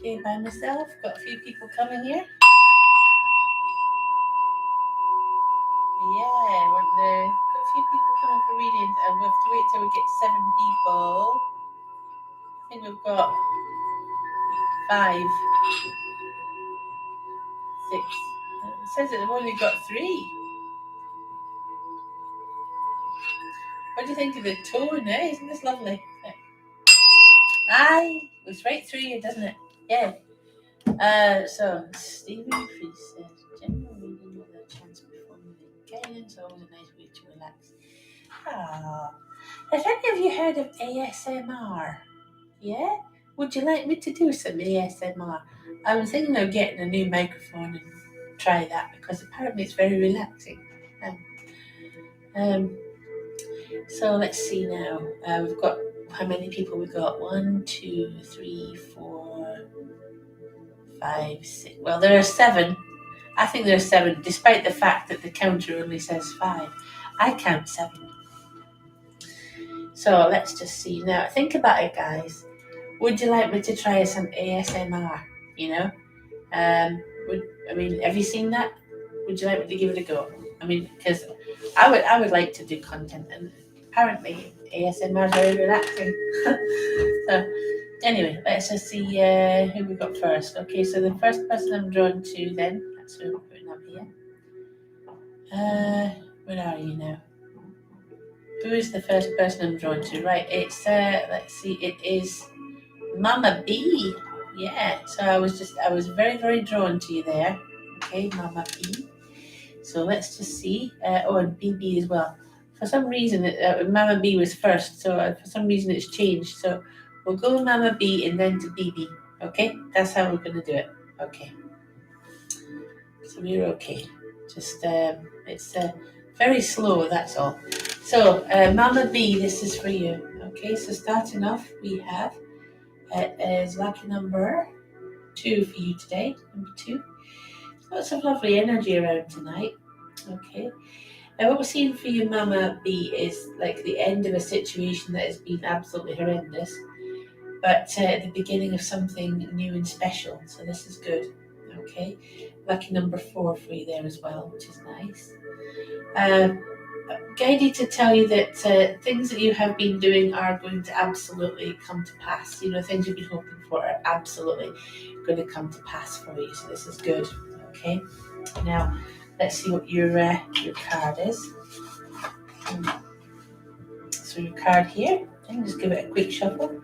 Okay, by myself. Got a few people coming here. Yeah, got a few people coming for readings, and we'll have to wait till we get 7 people. I think we've got 5, 6. It says that we've only got 3. What do you think of the tone, eh? Isn't this lovely? Aye, it was right through you, doesn't it? Yeah. So Stephen Free says, general reading with a chance before moving guidance, always a nice way to relax. Ah, have any of you heard of ASMR? Yeah? Would you like me to do some ASMR? I was thinking of getting a new microphone and try that because apparently it's very relaxing. So let's see now. We've got how many people we got? 1, 2, 3, 4, 5, 6. Well, there are 7. I think there are 7, despite the fact that the counter only says 5. I count 7. So let's just see now. Think about it, guys. Would you like me to try some ASMR? You know, have you seen that? Would you like me to give it a go? I mean, because I would like to do content, and apparently ASMR is very relaxing. So anyway, let's just see who we got first. Okay, so the first person I'm drawn to then, that's who I'm putting up here. Where are you now? Who is the first person I'm drawn to? Right, it's let's see, it is Mama B. Yeah, so I was very, very drawn to you there. Okay, Mama B. So let's just see. And BB as well. For some reason, Mama B was first, so for some reason it's changed. So we'll go Mama B and then to BB. Okay, that's how we're going to do it. Okay. So we're okay. Just it's very slow. That's all. So Mama B, this is for you. Okay, so starting off, we have is lucky number 2 for you today. Number 2. Lots of lovely energy around tonight. Okay. Now what we're seeing for you, Mama B, is like the end of a situation that has been absolutely horrendous, but the beginning of something new and special. So this is good. Okay. Lucky number 4 for you there as well, which is nice. Guided to tell you that things that you have been doing are going to absolutely come to pass. You know, things you've been hoping for are absolutely going to come to pass for you. So this is good. Okay. Now, let's see what your card is. So your card here, and just give it a quick shuffle.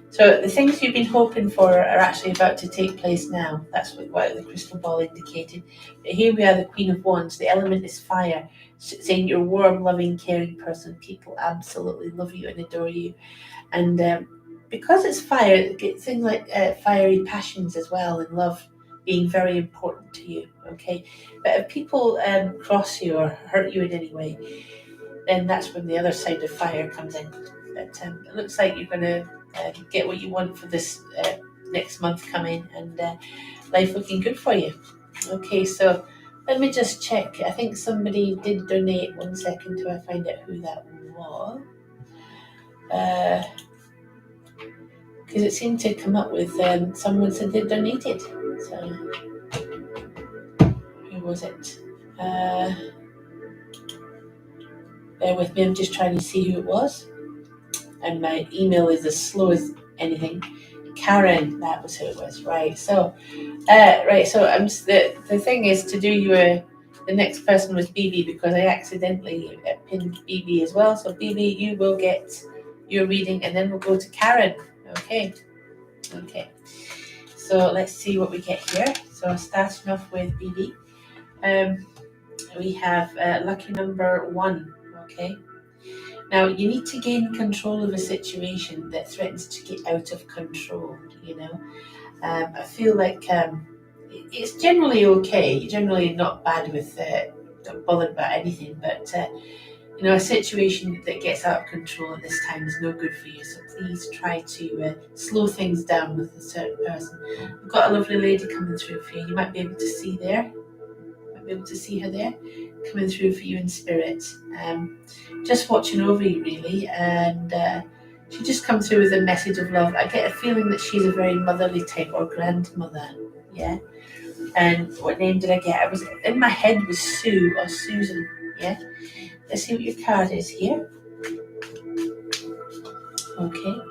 So the things you've been hoping for are actually about to take place now. That's what the crystal ball indicated. But here we are, the Queen of Wands. The element is fire, saying you're a warm, loving, caring person. People absolutely love you and adore you. And because it's fire, things like fiery passions as well, and love being very important to you. Okay, but if people cross you or hurt you in any way, then that's when the other side of fire comes in. But it looks like you're going to get what you want for this next month coming, and life looking good for you. Okay, so let me just check. I think somebody did donate. 1 second till I find out who that was. Because it seemed to come up with someone said they donated. So who was it? Bear with me, I'm just trying to see who it was. And my email is as slow as anything. Karen, that was who it was. Right. So, the thing is to do you the next person was BB because I accidentally pinned BB as well. So BB, you will get your reading, and then we'll go to Karen. Okay. So let's see what we get here. So starting off with BB, we have lucky number 1. Okay. Now, you need to gain control of a situation that threatens to get out of control, you know. I feel like it's generally okay. You're generally not bad with, not bothered about anything, but, a situation that gets out of control at this time is no good for you. So please try to slow things down with a certain person. We've got a lovely lady coming through for you. You might be able to see there. Her there, coming through for you in spirit. Just watching over you really, and She just comes through with a message of love. I get a feeling that she's a very motherly type or grandmother. Yeah. And what name did I get? I was in my head was Sue or Susan. Yeah. Let's see what your card is here. Okay.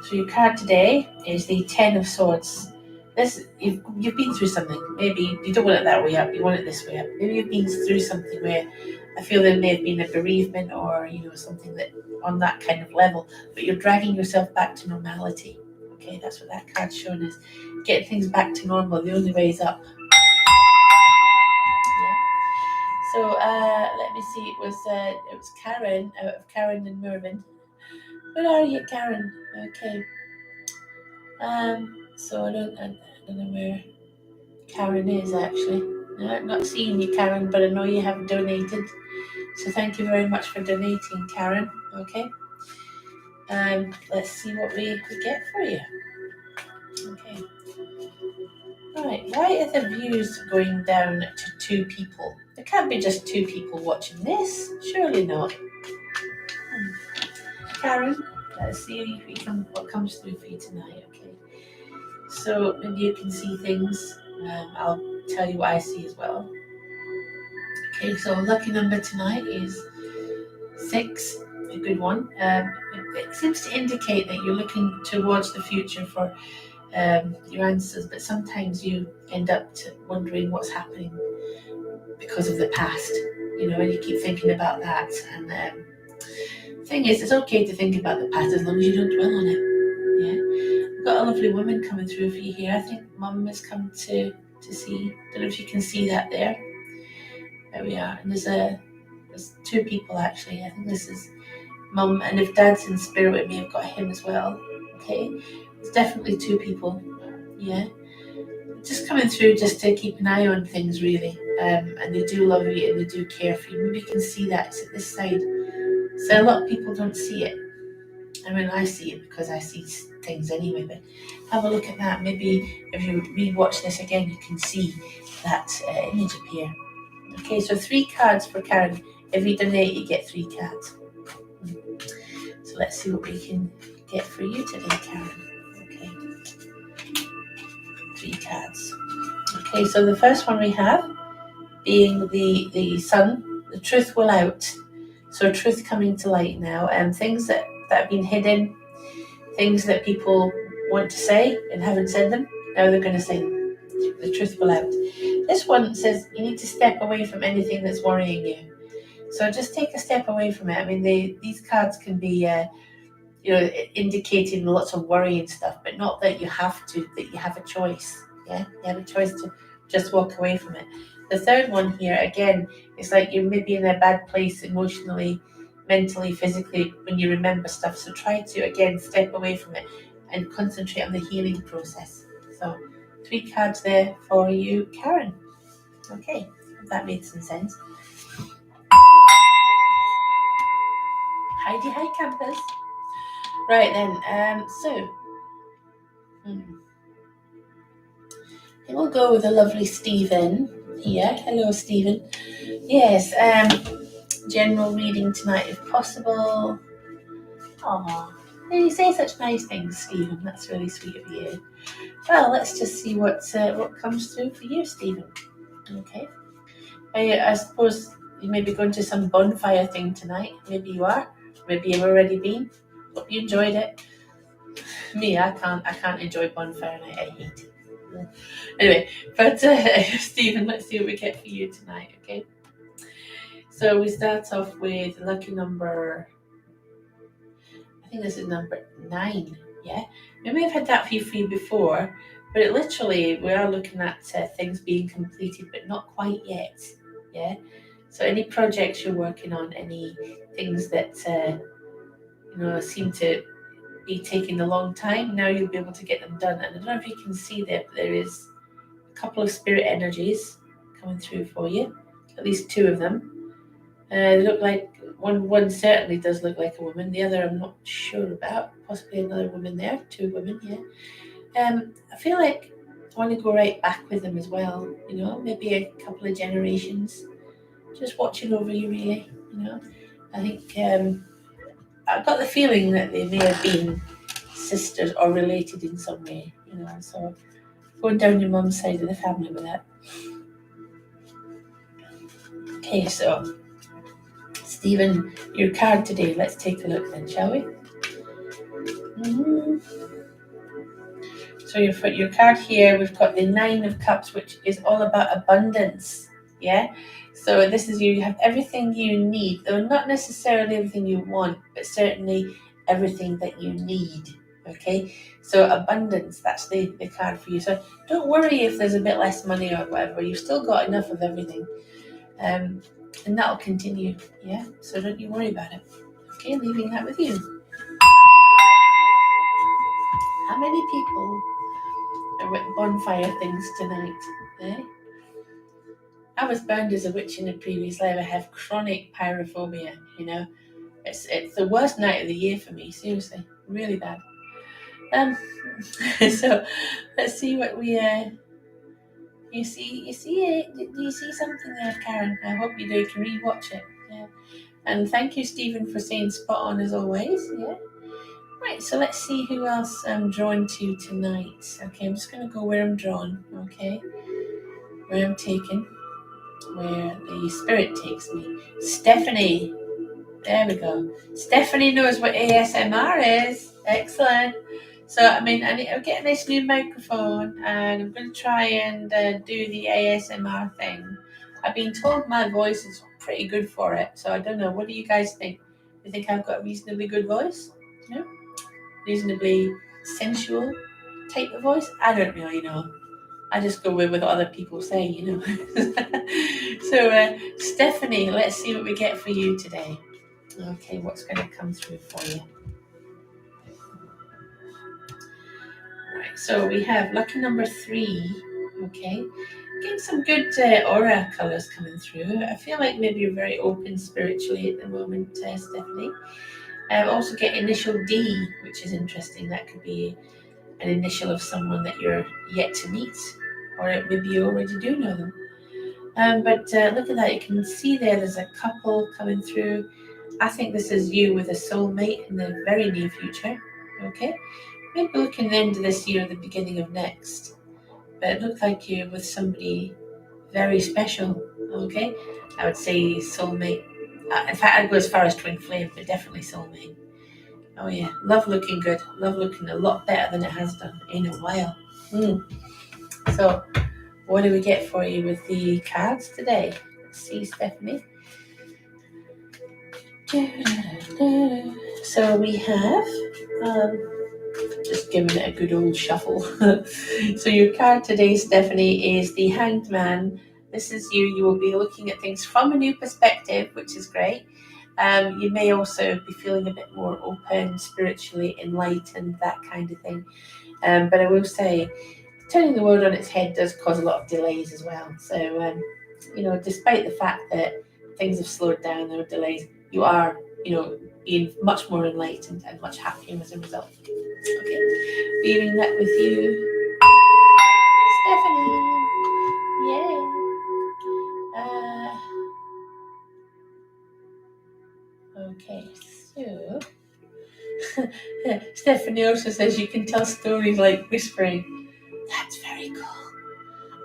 So your card today is the Ten of Swords. This you've been through something. Maybe you don't want it that way up. You want it this way up. Maybe you've been through something where I feel there may have been a bereavement or something that on that kind of level, but you're dragging yourself back to normality. Okay, that's what that card's showing is. Getting things back to normal. The only way is up. Yeah. So let me see. It was Karen out of Karen and Mervyn. Where are you, Karen? Okay. So I don't know where Karen is actually. No, I'm not seeing you, Karen, but I know you have donated. So thank you very much for donating, Karen. Okay. Let's see what we get for you. Okay. Right. Why are the views going down to 2 people? There can't be just 2 people watching this. Surely not. Karen, let's see if we can what comes through for you tonight. Okay. So maybe you can see things. I'll tell you what I see as well. Okay, so lucky number tonight is 6, a good one. It seems to indicate that you're looking towards the future for your answers, but sometimes you end up wondering what's happening because of the past, and you keep thinking about that. And the thing is, it's okay to think about the past as long as you don't dwell on it. Yeah, we've got a lovely woman coming through for you here. I think Mum has come to see. Don't know if you can see that there. There we are, and there's 2 people actually. I think this is Mum, and if Dad's in spirit with me, I've got him as well. Okay, it's definitely 2 people. Yeah, just coming through just to keep an eye on things really. And they do love you and they do care for you. Maybe you can see that it's at this side. So a lot of people don't see it. I mean, I see it because I see things anyway. But have a look at that. Maybe if you re-watch this again, you can see that image appear. Okay, so 3 cards for Karen. If you donate, you get 3 cards. So let's see what we can get for you today, Karen. Okay, 3 cards. Okay, so the first one we have being the sun, the truth will out. So truth coming to light now, and things that have been hidden, things that people want to say and haven't said them, now they're going to say them. The truth will out. This one says you need to step away from anything that's worrying you. So just take a step away from it. I mean, these cards can be, indicating lots of worry and stuff, but not that you have to. That you have a choice. Yeah, you have a choice to just walk away from it. The third one here, again, it's like you're maybe in a bad place emotionally, mentally, physically when you remember stuff. So try to again step away from it and concentrate on the healing process. So 3 cards there for you, Karen. Okay, if that made some sense. Heidi, hi campers. Right then, we'll go with the lovely Stephen here. Hello, Stephen. Yes, general reading tonight if possible. Aw, you say such nice things, Stephen. That's really sweet of you. Well, let's just see what comes through for you, Stephen. Okay. I suppose you may be going to some bonfire thing tonight. Maybe you are. Maybe you've already been. Hope you enjoyed it. Me, I can't enjoy bonfire night. I hate it. Anyway, but Stephen, let's see what we get for you tonight, okay? So we start off with lucky number, I think this is number 9, yeah? We may have had that for you before, but it literally, we are looking at things being completed, but not quite yet, yeah? So any projects you're working on, any things that, seem to be taking a long time, now you'll be able to get them done. And I don't know if you can see that, but there is a couple of spirit energies coming through for you, at least 2 of them. They look like one certainly does look like a woman. The other I'm not sure about. Possibly another woman there. 2 women, yeah. I feel like I want to go right back with them as well. Maybe a couple of generations, just watching over you really. I think I've got the feeling that they may have been sisters or related in some way, so going down your mum's side of the family with that. Okay, so Stephen, your card today, let's take a look then, shall we? Mm-hmm. So your card here, we've got the 9 of Cups, which is all about abundance, yeah? So this is you have everything you need, though not necessarily everything you want, but certainly everything that you need, okay? So abundance, that's the card for you. So don't worry if there's a bit less money or whatever, you've still got enough of everything. And that'll continue, yeah? So don't you worry about it. Okay, leaving that with you. How many people are at bonfire things tonight, eh? I was burned as a witch in a previous life. I have chronic pyrophobia, It's the worst night of the year for me, seriously. Really bad. So let's see what we you see it. Do you see something there, Karen? I hope you do. You can rewatch it. Yeah. And thank you, Stephen, for saying spot on as always. Yeah. Right, so let's see who else I'm drawn to tonight. Okay, I'm just gonna go where I'm drawn, okay? Where I'm taken. Where the spirit takes me. Stephanie. There we go. Stephanie knows what ASMR is. Excellent. So, I'll get a nice new microphone and I'm going to try and do the ASMR thing. I've been told my voice is pretty good for it. So, I don't know. What do you guys think? Do you think I've got a reasonably good voice? No? Reasonably sensual type of voice? I don't really know. I just go with what other people say, So, Stephanie, let's see what we get for you today. Okay, what's going to come through for you? Right, so we have lucky number 3. Okay, getting some good aura colours coming through. I feel like maybe you're very open spiritually at the moment, Stephanie. Also get initial D, which is interesting. That could be an initial of someone that you're yet to meet, or maybe you already do know them. But look at that, you can see there's a couple coming through. I think this is you with a soulmate in the very near future, okay? Maybe looking the end of this year or the beginning of next. But it looks like you're with somebody very special, okay? I would say soulmate. In fact, I'd go as far as twin flame, but definitely soulmate. Oh yeah, love looking good. Love looking a lot better than it has done in a while. So, what do we get for you with the cards today? Let's see, Stephanie. So we have, just giving it a good old shuffle. So your card today, Stephanie, is the Hanged Man. This is you. You will be looking at things from a new perspective, which is great. You may also be feeling a bit more open, spiritually enlightened, that kind of thing. But I will say, turning the world on its head does cause a lot of delays as well. So, despite the fact that things have slowed down, there are delays, you are, being much more enlightened and much happier as a result. Okay, leaving that with you, Stephanie. Yay. Okay, so Stephanie also says you can tell stories like whispering. That's very cool.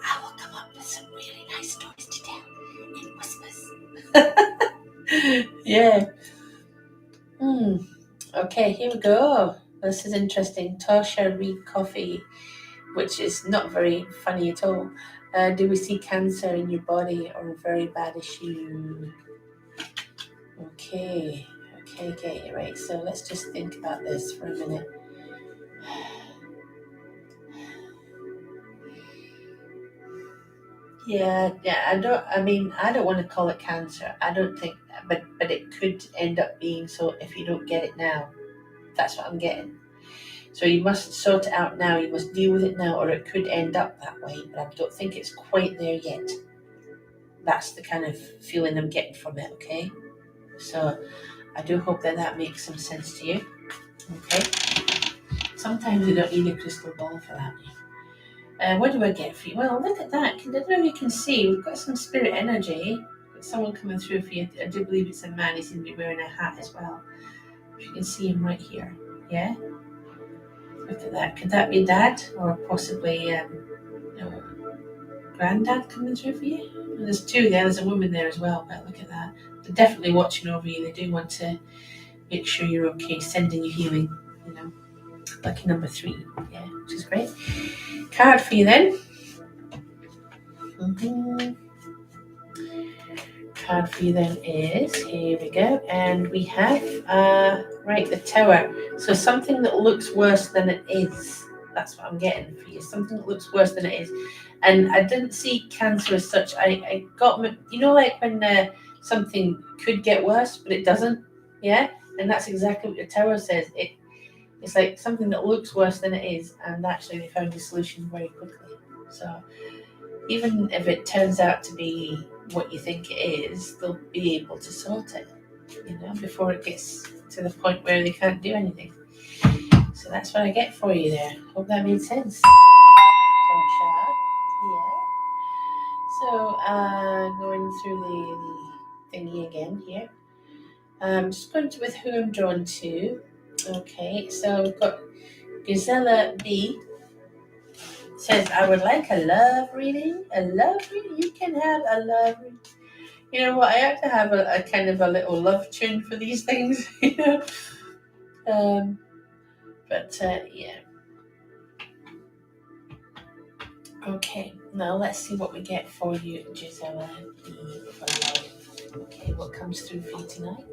I will come up with some really nice stories to tell in whispers. Yeah. Okay, here we go. This is interesting. Tasha Reed Coffee, which is not very funny at all. Do we see cancer in your body or a very bad issue? Okay, right. So let's just think about this for a minute. Yeah. I don't want to call it cancer. I don't think, but it could end up being so if you don't get it now. That's what I'm getting. So you must sort it out now. You must deal with it now, or it could end up that way. But I don't think it's quite there yet. That's the kind of feeling I'm getting from it. Okay. So I do hope that makes some sense to you. Okay. Sometimes you don't need a crystal ball for that. What do I get for you? Well, look at that. I don't know if you can see. We've got some spirit energy. Got someone coming through for you. I do believe it's a man. He's going to be wearing a hat as well. You can see him right here. Yeah? Look at that. Could that be Dad? Or possibly Granddad coming through for you? And there's two there. There's a woman there as well, but look at that. They're definitely watching over you. They do want to make sure you're okay, sending you healing, Lucky number 3. Yeah, which is great. Card for you then. Card for you then is, here we go, and we have, right, the Tower. So something that looks worse than it is. That's what I'm getting for you. Something that looks worse than it is. And I didn't see Cancer as such. I got, like when something could get worse, but it doesn't. Yeah? And that's exactly what the Tower says. It's like something that looks worse than it is, and actually they found a solution very quickly. So even if it turns out to be what you think it is, they'll be able to sort it, before it gets to the point where they can't do anything. So that's what I get for you there. Hope that made sense. So going through the thingy again here. Just going with who I'm drawn to. Okay, so we've got Gisela B. Says, I would like a love reading. A love reading? You can have a love reading. You know what? I have to have a kind of a little love tune for these things, yeah. Okay, now let's see what we get for you, Gisela B. for love. Okay, what comes through for you tonight?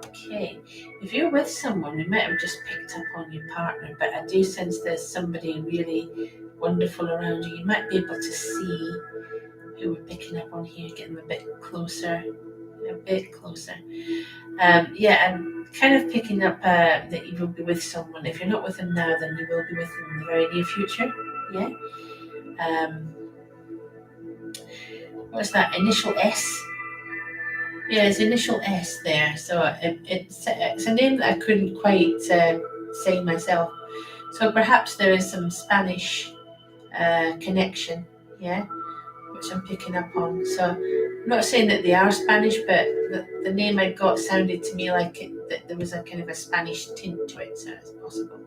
Okay, if you're with someone, you might have just picked up on your partner, but I do sense there's somebody really wonderful around you. You might be able to see who we're picking up on here, getting a bit closer. I'm kind of picking up that you will be with someone. If you're not with them now, then you will be with them in the very near future. Yeah. What's that? Initial S. Yeah, it's initial S there. So it's a name that I couldn't quite say myself. So perhaps there is some Spanish connection, yeah, which I'm picking up on. So I'm not saying that they are Spanish, but the name I got sounded to me like that there was a kind of a Spanish tint to it, so it's possible.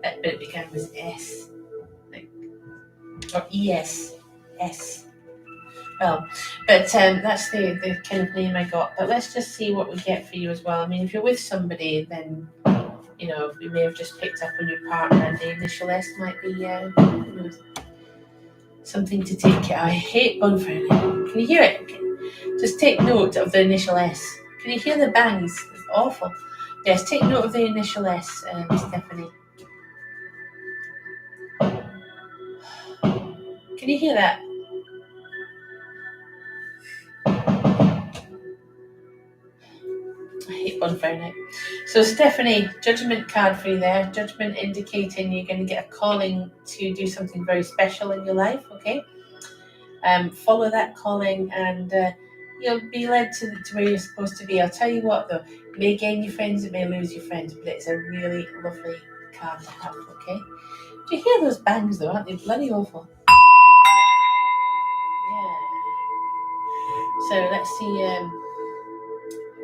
But it began with S, or ES, S. Well, but that's the kind of name I got. But let's just see what we get for you as well. I mean, if you're with somebody, then we may have just picked up on your partner, and the initial S might be something to take. I hate bonfire night. Can you hear it? Just take note of the initial S. Can you hear the bangs? It's awful. Yes, take note of the initial S, Stephanie. Can you hear that? I hate bonfire night. So Stephanie, judgment card for you there. Judgment indicating you're going to get a calling to do something very special in your life, okay? Follow that calling and you'll be led to where you're supposed to be. I'll tell you what though, it may gain you friends, it may lose you friends, but it's a really lovely card to have, okay? Do you hear those bangs though? Aren't they bloody awful? Yeah. So let's see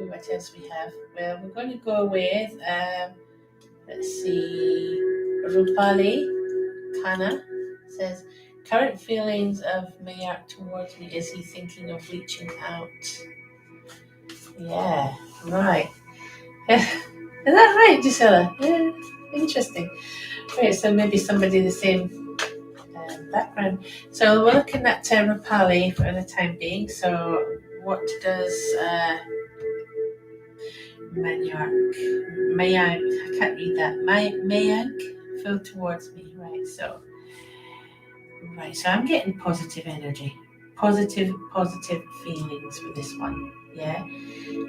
what else we have. Well, we're going to go with, let's see, Rupali Khanna says, current feelings of Mayak towards me, is he thinking of reaching out? Yeah, right. Is that right, Gisela? Yeah, interesting. Right, so maybe somebody the same background. So we're looking at Rupali for the time being. So what does Mayank, I can't read that. Mayank feel towards me, right? So I'm getting positive energy, positive feelings with this one. Yeah.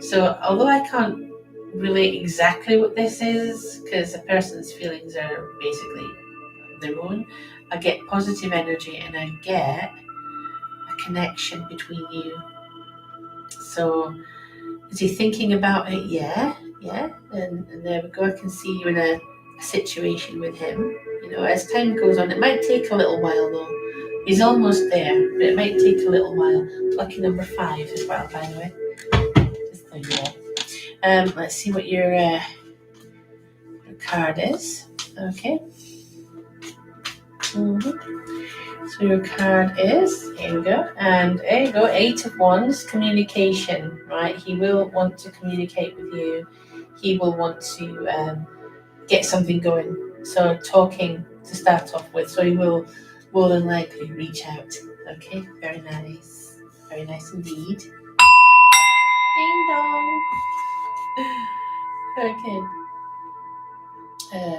So although I can't relate exactly what this is, because a person's feelings are basically their own, I get positive energy and I get a connection between you. So is he thinking about it? Yeah. And there we go. I can see you in a situation with him. As time goes on, it might take a little while though. He's almost there, but it might take a little while. Lucky number 5 as well, by the way. Just so you know. Let's see what your card is. Okay. So your card is, here we go, and there you go, 8 of Wands, communication, right? He will want to communicate with you. He will want to get something going. So talking to start off with. So he will more than likely reach out. Okay, very nice. Very nice indeed. Ding dong. Okay.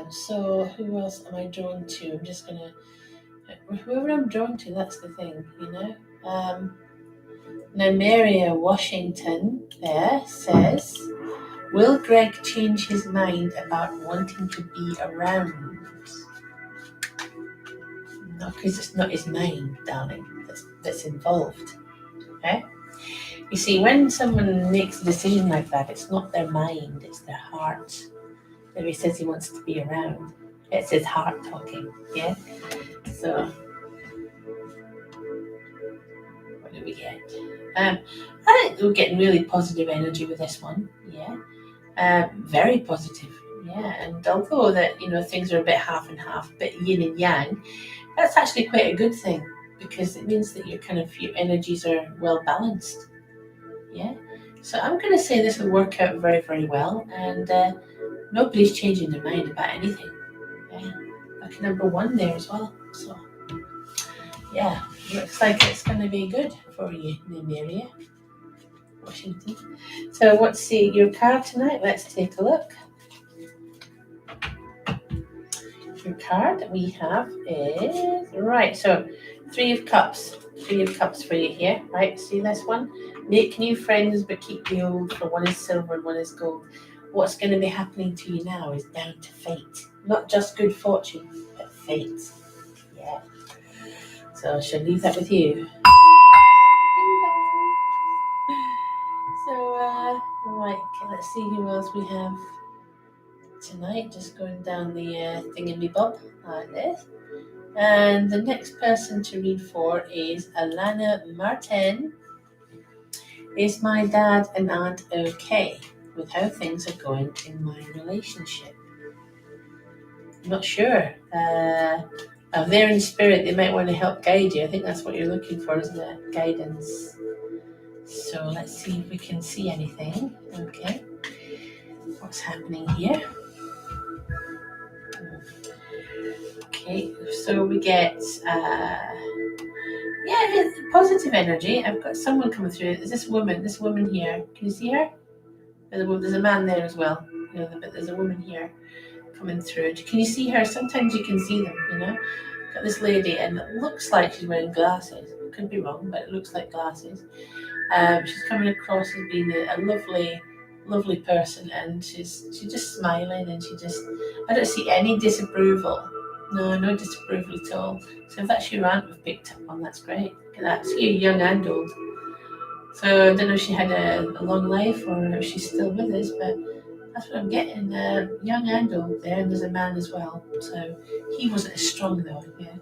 So who else am I drawn to? I'm just gonna whoever I'm drawn to, that's the thing, you know. Now Maria Washington there says, will Greg change his mind about wanting to be around? No, because it's not his mind, darling, that's involved. Okay? You see, when someone makes a decision like that, it's not their mind, it's their heart. If he says he wants to be around, it's his heart talking, yeah? So, what do we get? I think we're getting really positive energy with this one, yeah? Very positive, yeah? And although that, you know, things are a bit half and half, a bit yin and yang, that's actually quite a good thing because it means that your energies are well balanced, yeah? So I'm going to say this will work out very, very well, and nobody's changing their mind about anything. Yeah, lucky number 1 there as well. So yeah, looks like it's going to be good for you, Maria Washington. So what's your card tonight? Let's take a look. Your card that we have is right. So 3 of Cups. 3 of Cups for you here. Right. See this one? Make new friends, but keep the old. For one is silver and one is gold. What's going to be happening to you now is down to fate. Not just good fortune, but fate. Yeah. So I shall leave that with you. So, right, okay, let's see who else we have tonight. Just going down the thingamabob like this. And the next person to read for is Alana Martin. Is my dad and aunt okay with how things are going in my relationship? I'm not sure. If they're in spirit, they might want to help guide you. I think that's what you're looking for, isn't it? Guidance. So let's see if we can see anything. Okay. What's happening here? Okay, so we get positive energy. I've got someone coming through. Is this woman here? Can you see her? There's a man there as well. You know, but there's a woman here coming through. Can you see her? Sometimes you can see them, you know. Got this lady, and it looks like she's wearing glasses. Could be wrong, but it looks like glasses. She's coming across as being a lovely person, and she's just smiling, and I don't see any disapproval. No disapproval at all. So if that's your aunt we've picked up on, that's great. Look at that. See, young and old. So I don't know if she had a long life or if she's still with us, but that's what I'm getting. Young and old there, and there's a man as well. So he wasn't as strong though. Yeah.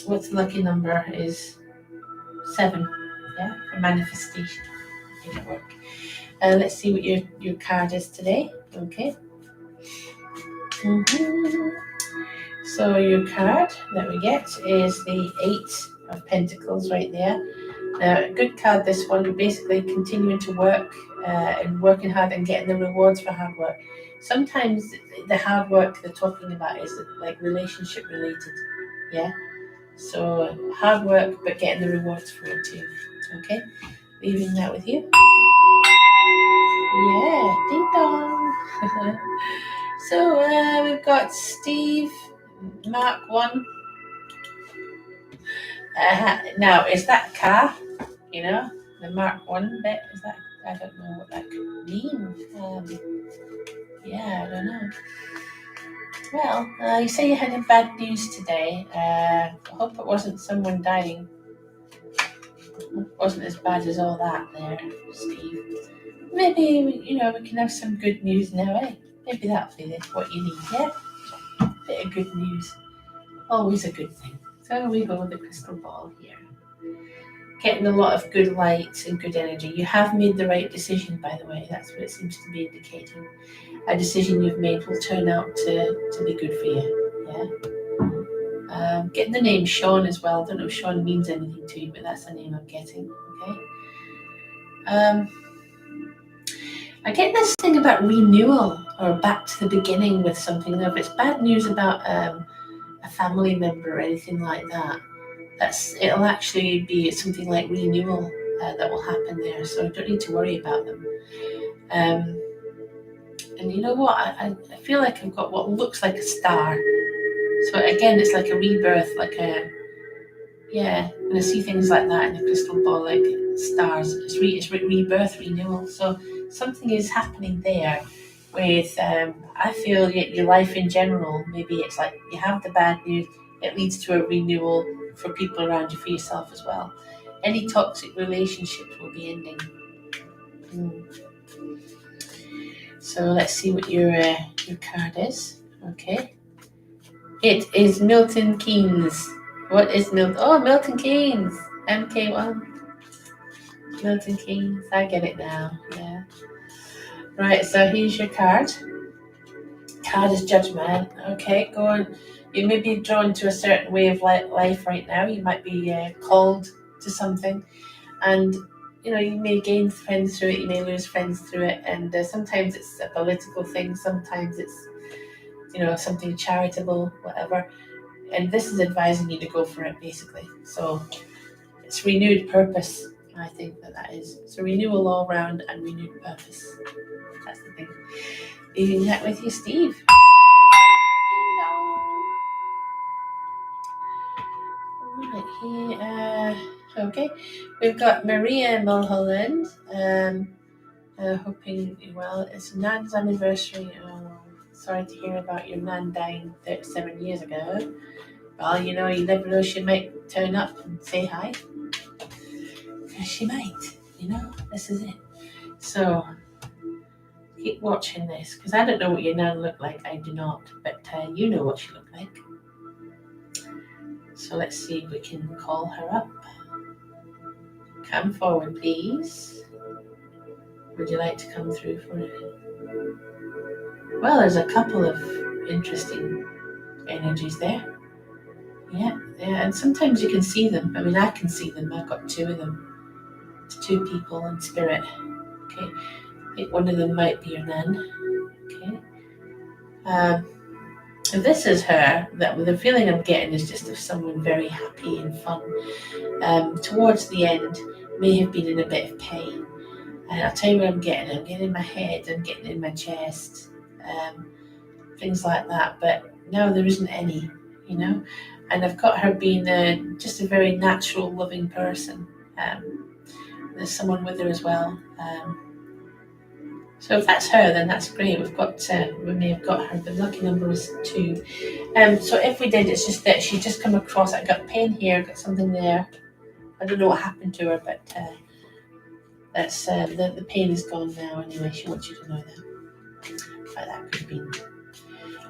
What's the lucky number is 7. Yeah, for manifestation. Make it work. Let's see what your card is today. Okay. So your card that we get is the 8 of Pentacles right there. A good card, this one. Basically continuing to work and working hard and getting the rewards for hard work. Sometimes the hard work they're talking about is like relationship related. Yeah. So hard work, but getting the rewards for it too. Okay. Leaving that with you. Yeah, ding dong. So we've got Steve, Mark 1. Now, is that car? You know, the Mark 1 bit? Is that? I don't know what that could mean. Yeah, I don't know. Well, you say you had a bad news today. I hope it wasn't someone dying. It wasn't as bad as all that there, Steve. Maybe, we can have some good news now, eh? Maybe that'll be what you need, yeah? Bit of good news. Always a good thing. So we go with the crystal ball here. getting a lot of good light and good energy. You have made the right decision, by the way. That's what it seems to be indicating. A decision you've made will turn out to be good for you. Yeah. Getting the name Sean as well. I don't know if Sean means anything to you, but that's the name I'm getting. Okay. I get this thing about renewal or back to the beginning with something. If it's bad news about a family member or anything like that, it'll actually be something like renewal that will happen there. So I don't need to worry about them. And you know what? I feel like I've got what looks like a star. So again, it's like a rebirth, like when I see things like that in the crystal ball, like stars, it's rebirth, renewal. So something is happening there with, I feel your life in general. Maybe it's like you have the bad news, it leads to a renewal for people around you, for yourself as well. Any toxic relationships will be ending. So let's see what your card is. Okay. It is Milton Keynes. What is Milton? Oh, Milton Keynes. MK1. Milton Keynes. I get it now. Yeah. Right, so here's your card. Card is Judgment. Okay, go on. You may be drawn to a certain way of life right now. You might be called to something. And, you may gain friends through it. You may lose friends through it. And sometimes it's a political thing. Sometimes it's, something charitable, whatever. And this is advising you to go for it, basically. So it's renewed purpose. I think that is. So renewal all round and renewed purpose. That's the thing. Leaving that with you, Steve. Right here. Okay. We've got Maria Mulholland. Hoping you're well. It's Nan's anniversary. Sorry to hear about your Nan dying 37 years ago. Well, you never know, she might turn up and say hi. She might, this is it. So, keep watching this, because I don't know what your Nan looked like, I do not, but you know what she looked like. So let's see if we can call her up. Come forward, please. Would you like to come through for it? Well, there's a couple of interesting energies there. Yeah, and sometimes you can see them. I mean, I can see them. I've got two of them. It's two people in spirit. Okay, I think one of them might be your Nan. Okay. If this is her, the feeling I'm getting is just of someone very happy and fun. Towards the end, may have been in a bit of pain. And I'll tell you what I'm getting. I'm getting in my head, I'm getting in my chest, things like that. But no, there isn't any, And I've got her being just a very natural, loving person. There's someone with her as well. So if that's her, then that's great. We may have got her. The lucky number is 2. So if we did, it's just that she just come across. I got pain here, got something there. I don't know what happened to her, but that's the pain is gone now. Anyway, she wants you to know that. But that could have been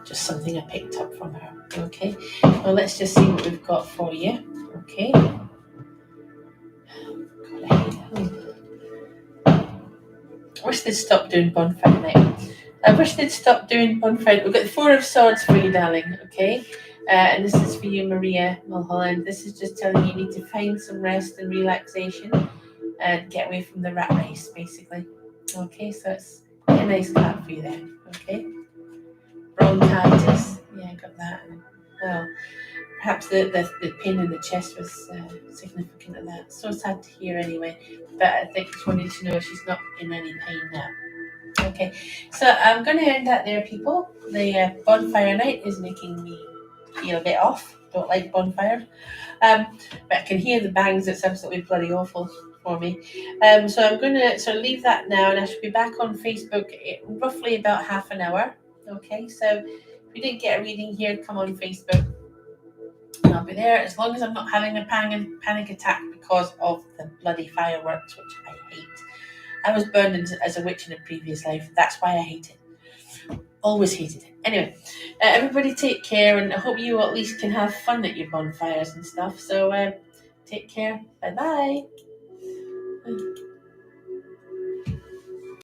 just something I picked up from her. Okay. Well, let's just see what we've got for you. Okay. I wish they'd stop doing bonfire night. We've got the 4 of Swords for you, darling. Okay. And this is for you, Maria Mulholland. This is just telling you need to find some rest and relaxation and get away from the rat race, basically. Okay, so it's a nice card for you there. Okay. Bronchitis. Yeah, I got that. Well, perhaps the pain in the chest was significant of that. So sad to hear anyway. But I think just wanted to know she's not in any pain now. Okay, so I'm going to end that there, people. The bonfire night is making me feel a bit off. Don't like bonfires. But I can hear the bangs. It's absolutely bloody awful for me. So I'm going to sort of leave that now, and I should be back on Facebook in roughly about half an hour. Okay, so if you didn't get a reading here, come on Facebook. And I'll be there as long as I'm not having a panic attack because of the bloody fireworks, which I hate. I was burned as a witch in a previous life. That's why I hate it. Always hated it. Anyway, everybody take care, and I hope you at least can have fun at your bonfires and stuff. So Take care. Bye bye.